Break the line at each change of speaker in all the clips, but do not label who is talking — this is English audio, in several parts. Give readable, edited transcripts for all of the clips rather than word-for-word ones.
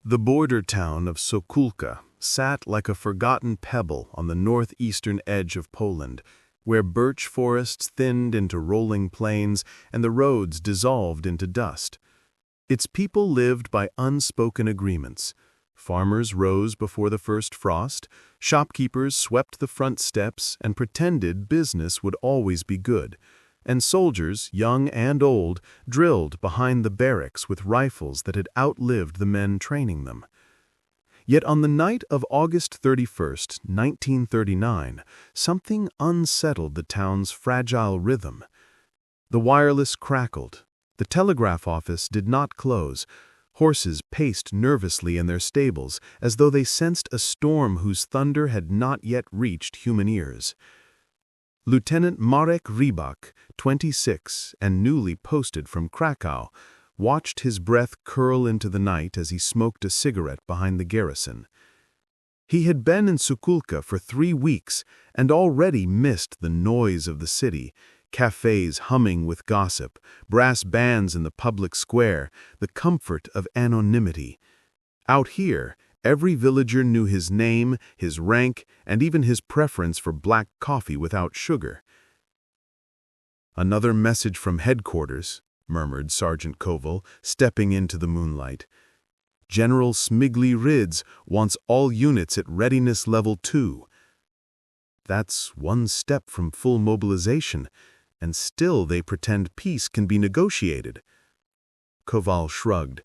The border town of Sokółka sat like a forgotten pebble on the northeastern edge of Poland, where birch forests thinned into rolling plains and the roads dissolved into dust. Its people lived by unspoken agreements. Farmers rose before the first frost, shopkeepers swept the front steps and pretended business would always be good, and soldiers, young and old, drilled behind the barracks with rifles that had outlived the men training them. Yet on the night of August 31st, 1939, something unsettled the town's fragile rhythm. The wireless crackled. The telegraph office did not close. Horses paced nervously in their stables as though they sensed a storm whose thunder had not yet reached human ears. Lieutenant Marek Rybak, 26 and newly posted from Krakow, watched his breath curl into the night as he smoked a cigarette behind the garrison. He had been in Sokółka for 3 weeks and already missed the noise of the city, cafes humming with gossip, brass bands in the public square, the comfort of anonymity. Out here, every villager knew his name, his rank, and even his preference for black coffee without sugar. "Another message from headquarters," murmured Sergeant Koval, stepping into the moonlight. "General Smigly Rydz wants all units at readiness level 2. That's one step from full mobilization, and still they pretend peace can be negotiated." Koval shrugged.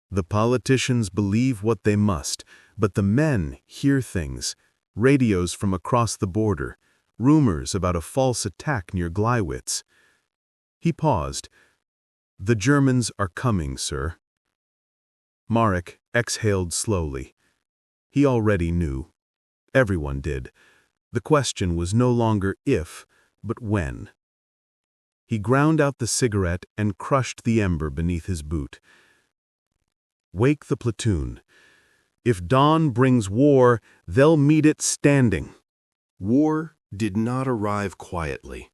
"The politicians believe what they must, but the men hear things, radios from across the border, rumors about a false attack near Gleiwitz." He paused. "The Germans are coming, sir." Marek exhaled slowly. He already knew. Everyone did. The question was no longer if, but when. He ground out the cigarette and crushed the ember beneath his boot. "Wake the platoon. If dawn brings war, they'll meet it standing."
War did not arrive quietly.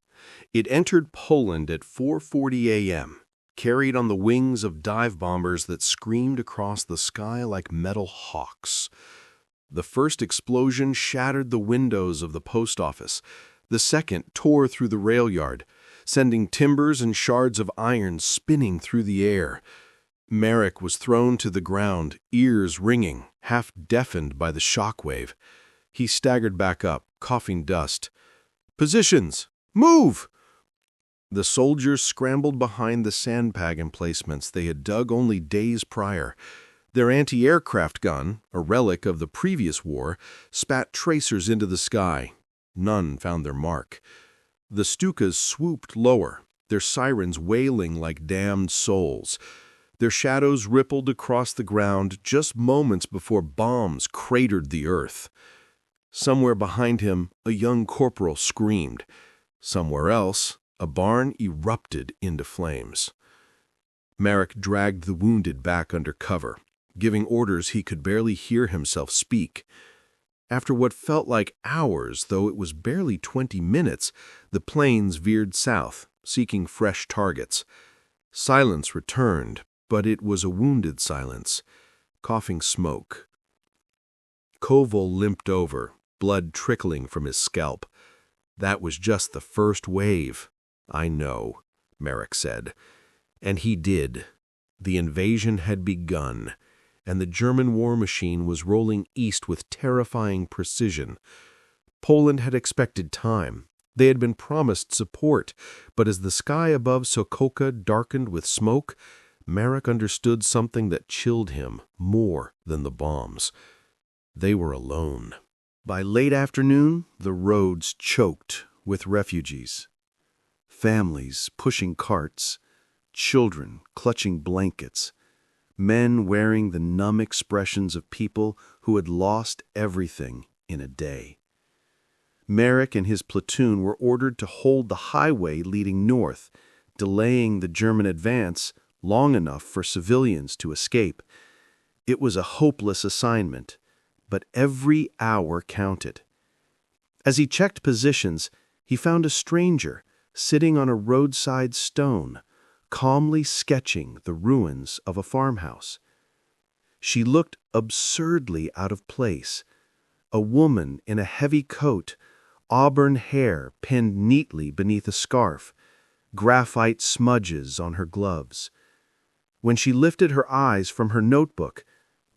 It entered Poland at 4:40 a.m., carried on the wings of dive bombers that screamed across the sky like metal hawks. The first explosion shattered the windows of the post office. The second tore through the rail yard, sending timbers and shards of iron spinning through the air. Marek was thrown to the ground, ears ringing, half deafened by the shockwave. He staggered back up, coughing dust. "Positions! Move!" The soldiers scrambled behind the sandbag emplacements they had dug only days prior. Their anti-aircraft gun, a relic of the previous war, spat tracers into the sky. None found their mark. The Stukas swooped lower, their sirens wailing like damned souls. Their shadows rippled across the ground just moments before bombs cratered the earth. Somewhere behind him, a young corporal screamed. Somewhere else, a barn erupted into flames. Marek dragged the wounded back under cover, giving orders he could barely hear himself speak. After what felt like hours, though it was barely 20 minutes, the planes veered south, seeking fresh targets. Silence returned, but it was a wounded silence, coughing smoke. Koval limped over, blood trickling from his scalp. "That was just the first wave." "I know," Marek said. And he did. The invasion had begun, and the German war machine was rolling east with terrifying precision. Poland had expected time. They had been promised support, but as the sky above Sokółka darkened with smoke, Marek understood something that chilled him more than the bombs. They were alone. By late afternoon, the roads choked with refugees. Families pushing carts, children clutching blankets, men wearing the numb expressions of people who had lost everything in a day. Marek and his platoon were ordered to hold the highway leading north, delaying the German advance long enough for civilians to escape. It was a hopeless assignment, but every hour counted. As he checked positions, he found a stranger sitting on a roadside stone, calmly sketching the ruins of a farmhouse. She looked absurdly out of place. A woman in a heavy coat, auburn hair pinned neatly beneath a scarf, graphite smudges on her gloves. When she lifted her eyes from her notebook,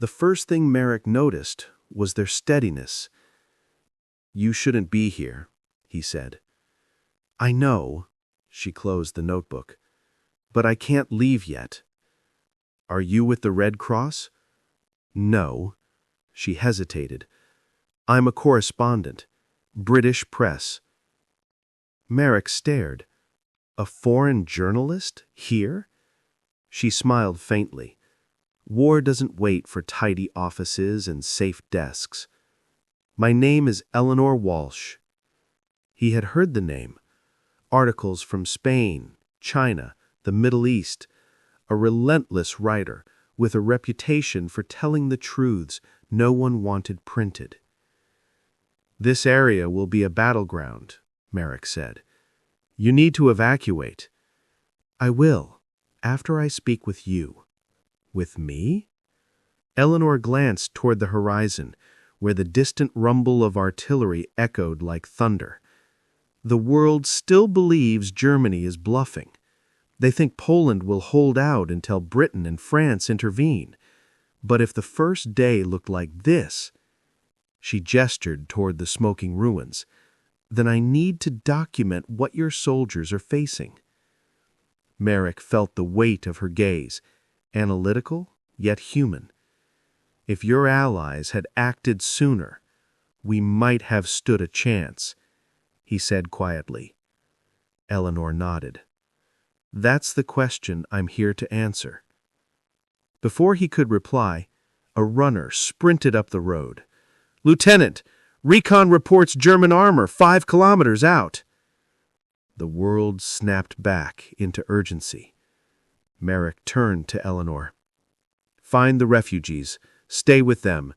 the first thing Marek noticed was their steadiness. "You shouldn't be here," he said. "I know," she closed the notebook, "but I can't leave yet." "Are you with the Red Cross?" "No." She hesitated. "I'm a correspondent. British press." Marek stared. "A foreign journalist? Here?" She smiled faintly. "War doesn't wait for tidy offices and safe desks. My name is Eleanor Walsh." He had heard the name. Articles from Spain, China, the Middle East. A relentless writer with a reputation for telling the truths no one wanted printed. "This area will be a battleground," Marek said. "You need to evacuate." "I will, after I speak with you." "With me?" Eleanor glanced toward the horizon, where the distant rumble of artillery echoed like thunder. "The world still believes Germany is bluffing. They think Poland will hold out until Britain and France intervene. But if the first day looked like this," she gestured toward the smoking ruins, "then I need to document what your soldiers are facing." Marek felt the weight of her gaze, analytical yet human. "If your allies had acted sooner, we might have stood a chance," he said quietly. Eleanor nodded. "That's the question I'm here to answer." Before he could reply, a runner sprinted up the road. "Lieutenant, recon reports German armor 5 kilometers out." The world snapped back into urgency. Marek turned to Eleanor. "Find the refugees, stay with them,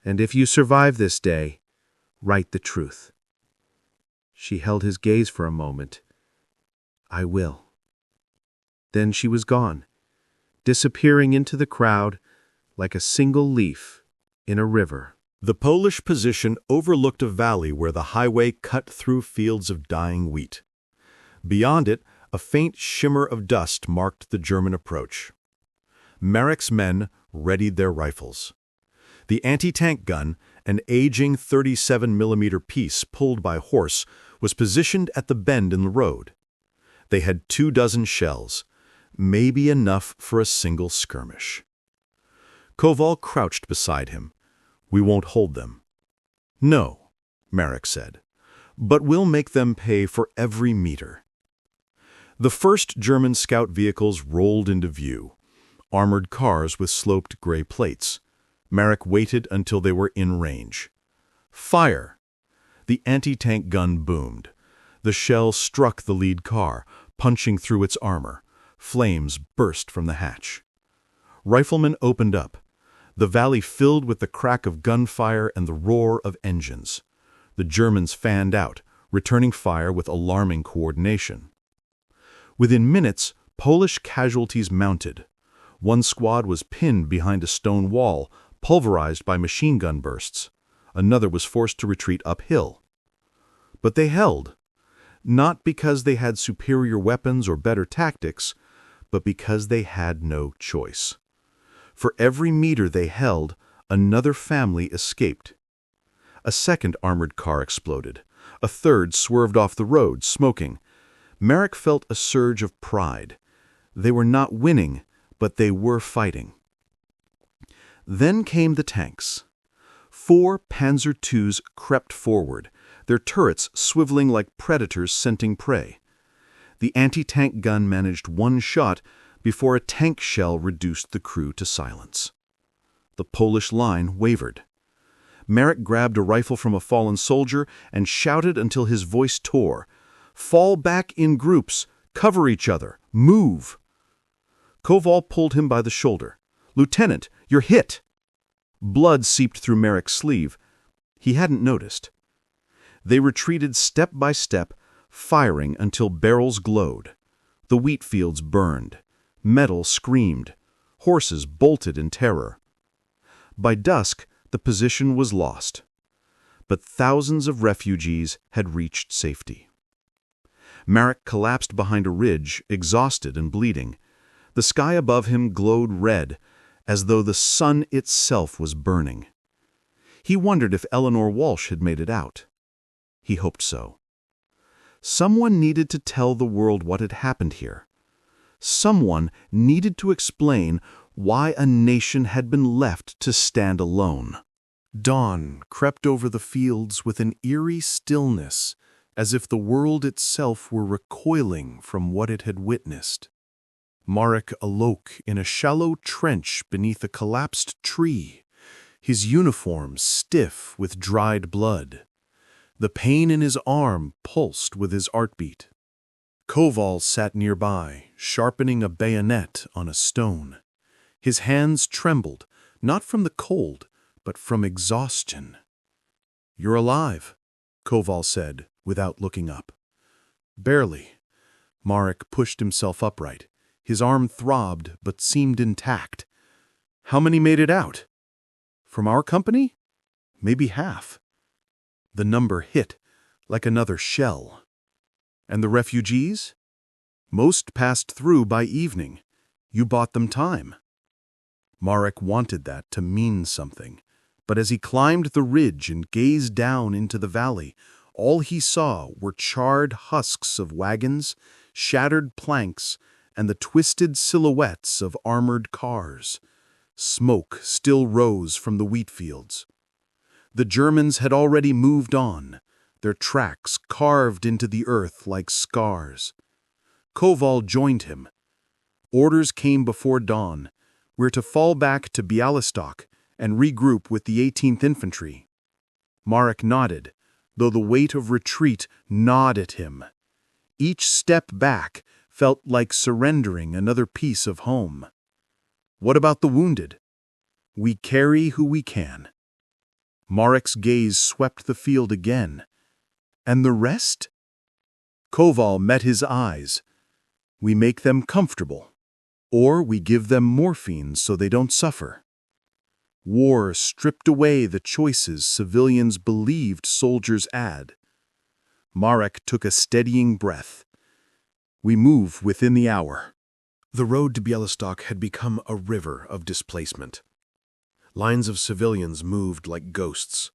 and if you survive this day, write the truth." She held his gaze for a moment. "I will." Then she was gone, disappearing into the crowd like a single leaf in a river.
The Polish position overlooked a valley where the highway cut through fields of dying wheat. Beyond it, a faint shimmer of dust marked the German approach. Marek's men readied their rifles. The anti-tank gun, an aging 37mm piece pulled by horse, was positioned at the bend in the road. They had 24 shells, maybe enough for a single skirmish. Koval crouched beside him. "We won't hold them." "No," Marek said, "but we'll make them pay for every meter." The first German scout vehicles rolled into view, armored cars with sloped gray plates. Marek waited until they were in range. "Fire!" The anti-tank gun boomed. The shell struck the lead car, punching through its armor. Flames burst from the hatch. Riflemen opened up. The valley filled with the crack of gunfire and the roar of engines. The Germans fanned out, returning fire with alarming coordination. Within minutes, Polish casualties mounted. One squad was pinned behind a stone wall, pulverized by machine gun bursts. Another was forced to retreat uphill. But they held, not because they had superior weapons or better tactics, but because they had no choice. For every meter they held, another family escaped. A second armored car exploded. A third swerved off the road, smoking. Marek felt a surge of pride. They were not winning, but they were fighting. Then came the tanks. 4 Panzer IIs crept forward, their turrets swiveling like predators scenting prey. The anti-tank gun managed one shot before a tank shell reduced the crew to silence. The Polish line wavered. Marek grabbed a rifle from a fallen soldier and shouted until his voice tore. "Fall back in groups! Cover each other! Move!" Koval pulled him by the shoulder. "Lieutenant, you're hit!" Blood seeped through Marek's sleeve. He hadn't noticed. They retreated step by step, firing until barrels glowed. The wheat fields burned. Metal screamed. Horses bolted in terror.
By dusk, the position was lost. But thousands of refugees had reached safety. Marek collapsed behind a ridge, exhausted and bleeding. The sky above him glowed red, as though the sun itself was burning. He wondered if Eleanor Walsh had made it out. He hoped so. Someone needed to tell the world what had happened here. Someone needed to explain why a nation had been left to stand alone. Dawn crept over the fields with an eerie stillness, as if the world itself were recoiling from what it had witnessed. Marek awoke in a shallow trench beneath a collapsed tree, his uniform stiff with dried blood. The pain in his arm pulsed with his heartbeat. Koval sat nearby, sharpening a bayonet on a stone. His hands trembled, not from the cold, but from exhaustion. "You're alive," Koval said, without looking up. "Barely." Marek pushed himself upright. His arm throbbed, but seemed intact. "How many made it out?" "From our company? Maybe half." The number hit, like another shell. "And the refugees?" "Most passed through by evening. You bought them time." Marek wanted that to mean something, but as he climbed the ridge and gazed down into the valley, all he saw were charred husks of wagons, shattered planks, and the twisted silhouettes of armored cars. Smoke still rose from the wheat fields. The Germans had already moved on, their tracks carved into the earth like scars. Koval joined him. Orders came before dawn. We're to fall back to Bialystok and regroup with the 18th Infantry. Marek nodded, though the weight of retreat gnawed at him. Each step back felt like surrendering another piece of home. "What about the wounded?" "We carry who we can." Marek's gaze swept the field again. "And the rest?" Koval met his eyes. "We make them comfortable, or we give them morphine so they don't suffer." War stripped away the choices civilians believed soldiers had. Marek took a steadying breath. "We move within the hour." The road to Bialystok had become a river of displacement. Lines of civilians moved like ghosts.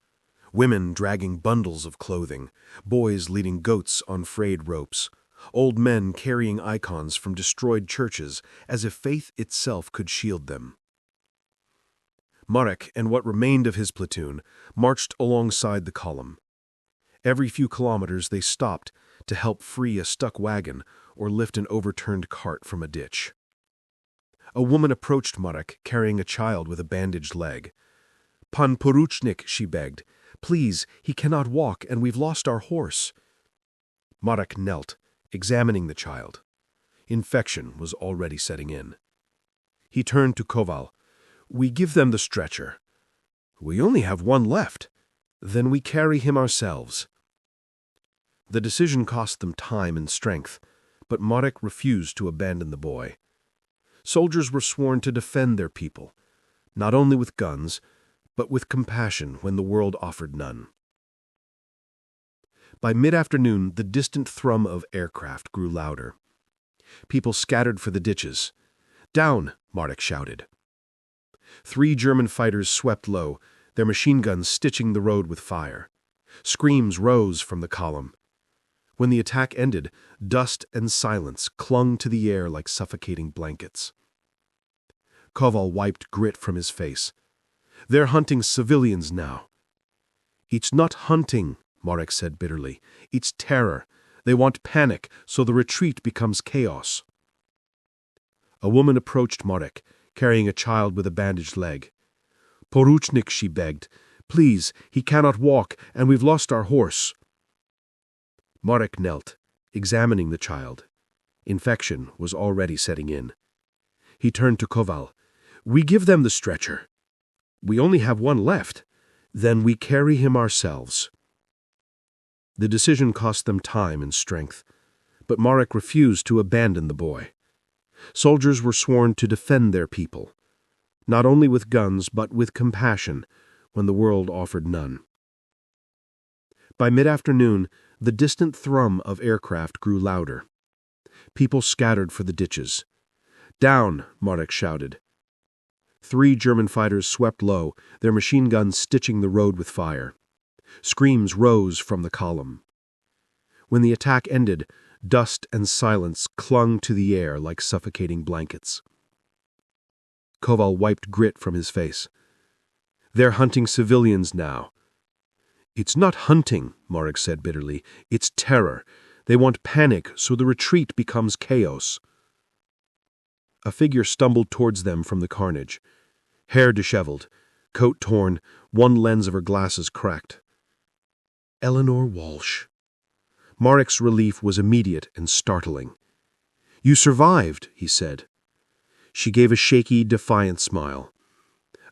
Women dragging bundles of clothing, boys leading goats on frayed ropes, old men carrying icons from destroyed churches as if faith itself could shield them. Marek and what remained of his platoon marched alongside the column. Every few kilometers they stopped to help free a stuck wagon or lift an overturned cart from a ditch. A woman approached Marek carrying a child with a bandaged leg. "Pan Poruchnik," she begged. "Please, he cannot walk and we've lost our horse." Marek knelt, examining the child. Infection was already setting in. He turned to Koval. "We give them the stretcher." "We only have one left." "Then we carry him ourselves." The decision cost them time and strength, but Marek refused to abandon the boy. Soldiers were sworn to defend their people, not only with guns, but with compassion when the world offered none. By mid-afternoon, the distant thrum of aircraft grew louder. People scattered for the ditches. "Down!" Marek shouted. 3 German fighters swept low, their machine guns stitching the road with fire. Screams rose from the column. When the attack ended, dust and silence clung to the air like suffocating blankets. Koval wiped grit from his face. "They're hunting civilians now." "It's not hunting," Marek said bitterly. "It's terror. They want panic, so the retreat becomes chaos." A woman approached Marek, carrying a child with a bandaged leg. "Poruchnik," she begged. "Please, he cannot walk, and we've lost our horse." Marek knelt, examining the child. Infection was already setting in. He turned to Koval. "We give them the stretcher." "We only have one left." "Then we carry him ourselves." The decision cost them time and strength, but Marek refused to abandon the boy. Soldiers were sworn to defend their people, not only with guns but with compassion, when the world offered none. By mid-afternoon, the distant thrum of aircraft grew louder. People scattered for the ditches. "Down!" Marek shouted. 3 German fighters swept low, their machine guns stitching the road with fire. Screams rose from the column. When the attack ended, dust and silence clung to the air like suffocating blankets. Koval wiped grit from his face. "They're hunting civilians now." "It's not hunting," Marek said bitterly. "It's terror. They want panic, so the retreat becomes chaos." A figure stumbled towards them from the carnage. Hair disheveled, coat torn, one lens of her glasses cracked. Eleanor Walsh. Marek's relief was immediate and startling. "You survived," he said. She gave a shaky, defiant smile.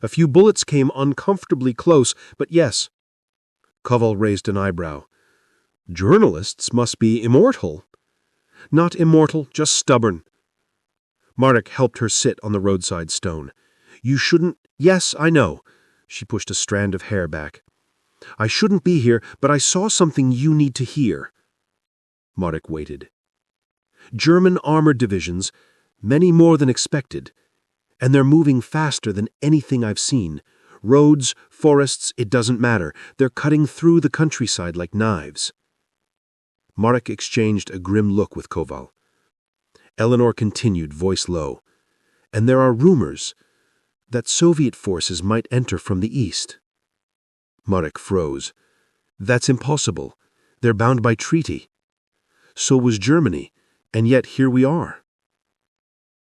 "A few bullets came uncomfortably close, but yes." Koval raised an eyebrow. "Journalists must be immortal." "Not immortal, just stubborn." Marek helped her sit on the roadside stone. "You shouldn't—" "Yes, I know." She pushed a strand of hair back. "I shouldn't be here, but I saw something you need to hear." Marek waited. "German armored divisions, many more than expected, and they're moving faster than anything I've seen. Roads, forests, it doesn't matter. They're cutting through the countryside like knives." Marek exchanged a grim look with Koval. Eleanor continued, voice low. "And there are rumors that Soviet forces might enter from the east." Marek froze. "That's impossible. They're bound by treaty. So was Germany, and yet here we are."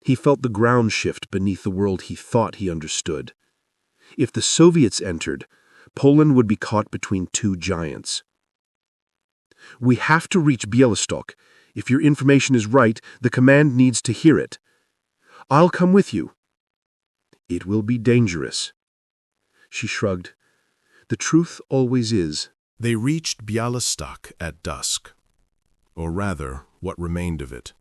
He felt the ground shift beneath the world he thought he understood. If the Soviets entered, Poland would be caught between 2 giants. "We have to reach Białystok. If your information is right, the command needs to hear it. I'll come with you." "It will be dangerous." She shrugged. "The truth always is."
They reached Białystok at dusk, or rather, what remained of it.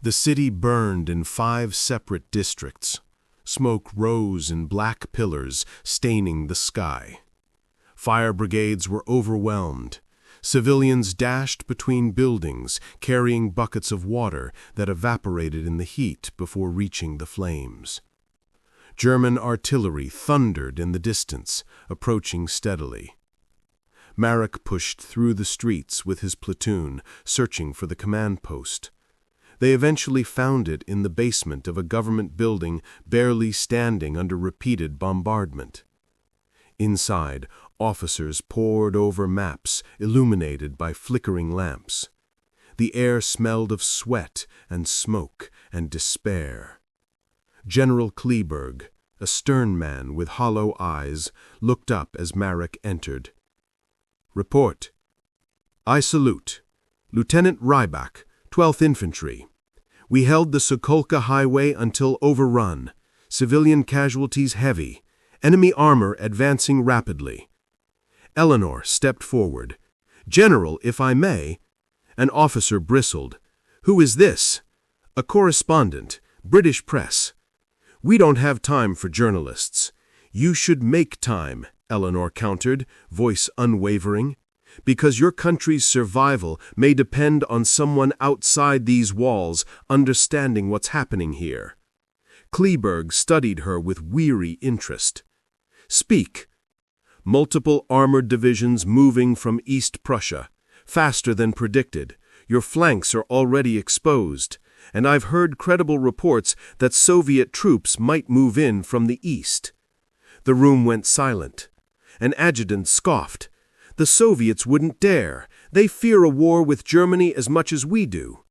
The city burned in 5 separate districts. Smoke rose in black pillars, staining the sky. Fire brigades were overwhelmed. Civilians dashed between buildings, carrying buckets of water that evaporated in the heat before reaching the flames. German artillery thundered in the distance, approaching steadily. Marek pushed through the streets with his platoon, searching for the command post. They eventually found it in the basement of a government building barely standing under repeated bombardment. Inside, officers pored over maps illuminated by flickering lamps. The air smelled of sweat and smoke and despair. General Kleeberg, a stern man with hollow eyes, looked up as Marek entered. "Report." "I salute. Lieutenant Rybak, 12th Infantry. We held the Sokolka Highway until overrun. Civilian casualties heavy. Enemy armor advancing rapidly." Eleanor stepped forward. "General, if I may." An officer bristled. "Who is this?" "A correspondent, British press." "We don't have time for journalists." "You should make time," Eleanor countered, voice unwavering. "Because your country's survival may depend on someone outside these walls understanding what's happening here." Kleeberg studied her with weary interest. "Speak." "Multiple armored divisions moving from East Prussia, faster than predicted. Your flanks are already exposed, and I've heard credible reports that Soviet troops might move in from the east." The room went silent. An adjutant scoffed. "The Soviets wouldn't dare. They fear a war with Germany as much as we do."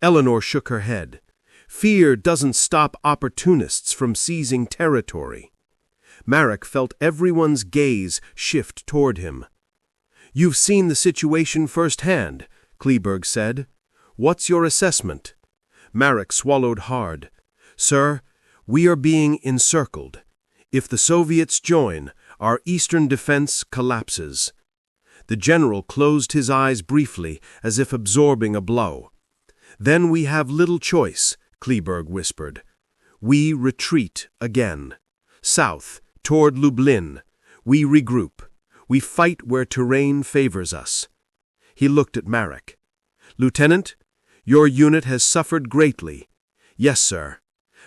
Eleanor shook her head. "Fear doesn't stop opportunists from seizing territory." Marek felt everyone's gaze shift toward him. "You've seen the situation firsthand," Kleeberg said. "What's your assessment?" Marek swallowed hard. "Sir, we are being encircled. If the Soviets join, our eastern defense collapses." The general closed his eyes briefly, as if absorbing a blow. "Then we have little choice," Kleeberg whispered. "We retreat again.
South, toward Lublin. We regroup. We fight where terrain favors us." He looked at Marek. "Lieutenant, your unit has suffered greatly." "Yes, sir.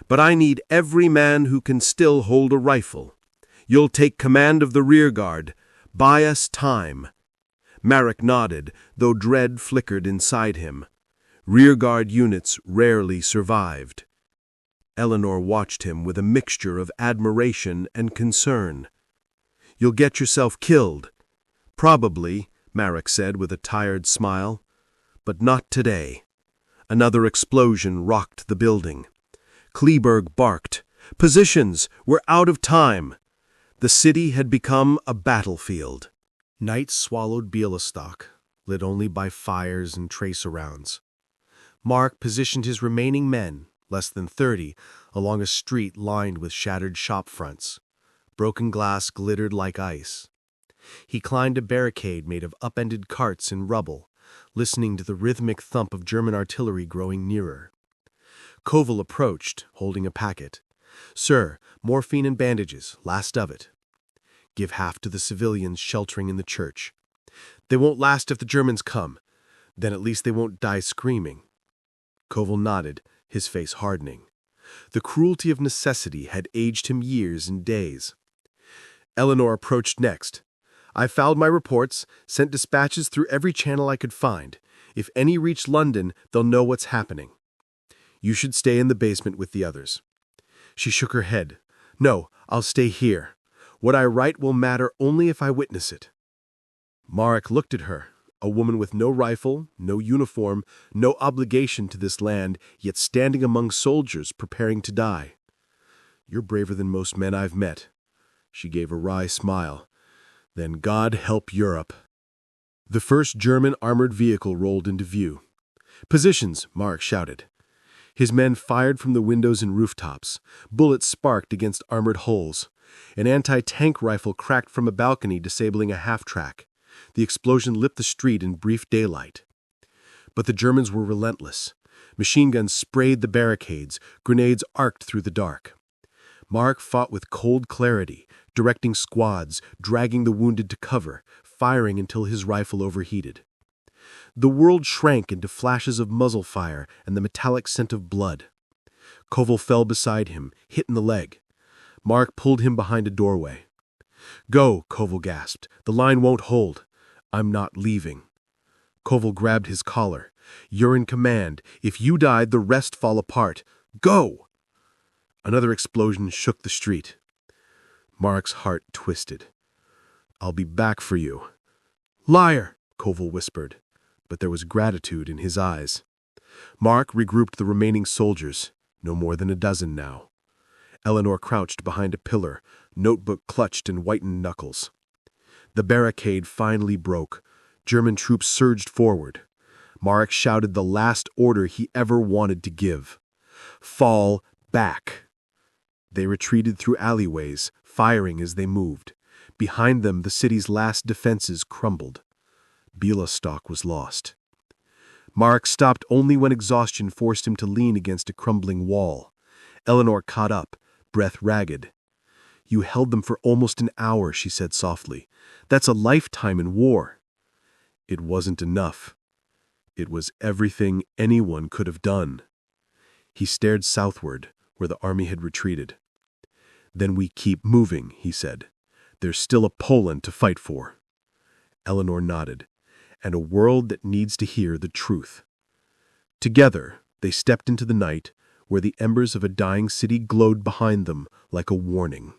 But I need every man who can still hold a rifle. You'll take command of the rear guard. Buy us time." Marek nodded, though dread flickered inside him. Rearguard units rarely survived. Eleanor watched him with a mixture of admiration and concern. "You'll get yourself killed." "Probably," Marek said with a tired smile. "But not today." Another explosion rocked the building. Kleberg barked. "Positions! We're out of time!" The city had become a battlefield. Night swallowed Bialystok, lit only by fires and tracer-rounds. Mark positioned his remaining men, less than 30, along a street lined with shattered shop fronts. Broken glass glittered like ice. He climbed a barricade made of upended carts and rubble, listening to the rhythmic thump of German artillery growing nearer. Koval approached, holding a packet. "Sir, morphine and bandages, last of it. Give half to the civilians sheltering in the church. They won't last if the Germans come. Then at least they won't die screaming." Koval nodded, his face hardening. The cruelty of necessity had aged him years and days. Eleanor approached next. "I filed my reports, sent dispatches through every channel I could find. If any reach London, they'll know what's happening. You should stay in the basement with the others." She shook her head. "No, I'll stay here. What I write will matter only if I witness it." Marek looked at her, a woman with no rifle, no uniform, no obligation to this land, yet standing among soldiers preparing to die. "You're braver than most men I've met." She gave a wry smile. "Then God help Europe." The first German armored vehicle rolled into view. "Positions!" Marek shouted. His men fired from the windows and rooftops. Bullets sparked against armored hulls. An anti-tank rifle cracked from a balcony, disabling a half-track. The explosion lit the street in brief daylight. But the Germans were relentless. Machine guns sprayed the barricades. Grenades arced through the dark. Marek fought with cold clarity, directing squads, dragging the wounded to cover, firing until his rifle overheated. The world shrank into flashes of muzzle fire and the metallic scent of blood. Koval fell beside him, hit in the leg. Marek pulled him behind a doorway. "Go," Koval gasped. "The line won't hold." "I'm not leaving." Koval grabbed his collar. "You're in command. If you die, the rest fall apart. Go!" Another explosion shook the street. Marek's heart twisted. "I'll be back for you." "Liar," Koval whispered, but there was gratitude in his eyes. Marek regrouped the remaining soldiers, no more than a dozen now. Eleanor crouched behind a pillar, notebook clutched in whitened knuckles. The barricade finally broke. German troops surged forward. Marek shouted the last order he ever wanted to give. "Fall back." They retreated through alleyways, firing as they moved. Behind them, the city's last defenses crumbled. Bialystok was lost. Marek stopped only when exhaustion forced him to lean against a crumbling wall. Eleanor caught up, breath ragged. "You held them for almost an hour," she said softly. "That's a lifetime in war." It wasn't enough. It was everything anyone could have done. He stared southward, where the army had retreated. "Then we keep moving," he said. "There's still a Poland to fight for." Eleanor nodded. "And a world that needs to hear the truth." Together, they stepped into the night, where the embers of a dying city glowed behind them like a warning.